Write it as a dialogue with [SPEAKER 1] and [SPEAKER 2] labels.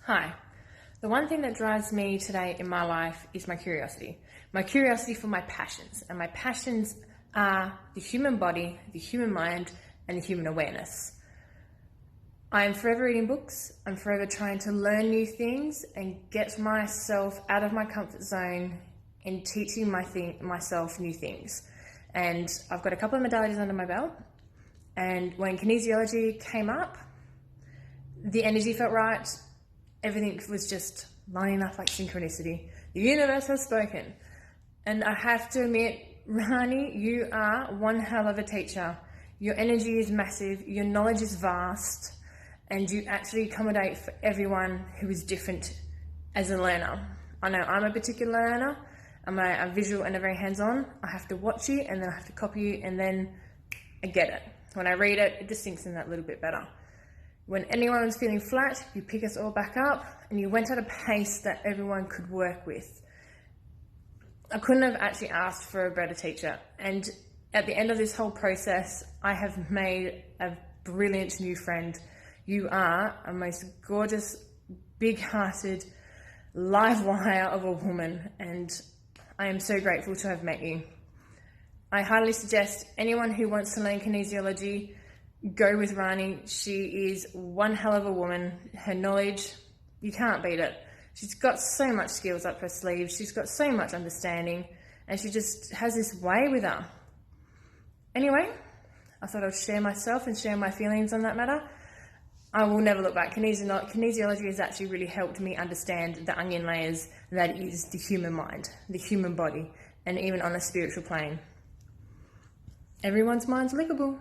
[SPEAKER 1] Hi. The one thing that drives me today in my life is my curiosity. My curiosity for my passions. And my passions are the human body, the human mind, and the human awareness. I am forever reading books. I'm forever trying to learn new things and get myself out of my comfort zone in teaching myself new things. And I've got a couple of modalities under my belt. And when kinesiology came up, the energy felt right. Everything was just lining up like synchronicity. The universe has spoken. And I have to admit, Rani, you are one hell of a teacher. Your energy is massive, your knowledge is vast, and you actually accommodate for everyone who is different as a learner. I know I'm a particular learner. I'm a visual and a very hands-on. I have to watch you and then I have to copy you and then I get it. When I read it, it just sinks in that little bit better. When anyone was feeling flat, you pick us all back up and you went at a pace that everyone could work with. I couldn't have actually asked for a better teacher. And at the end of this whole process, I have made a brilliant new friend. You are a most gorgeous, big-hearted, live wire of a woman, and I am so grateful to have met you. I highly suggest anyone who wants to learn kinesiology, go with Rani. She is one hell of a woman. Her knowledge, you can't beat it. She's got so much skills up her sleeve. She's got so much understanding, and she just has this way with her. Anyway, I thought I'd share myself and share my feelings on that matter. I will never look back. Kinesiology has actually really helped me understand the onion layers that is the human mind, the human body, and even on a spiritual plane. Everyone's mind's lickable.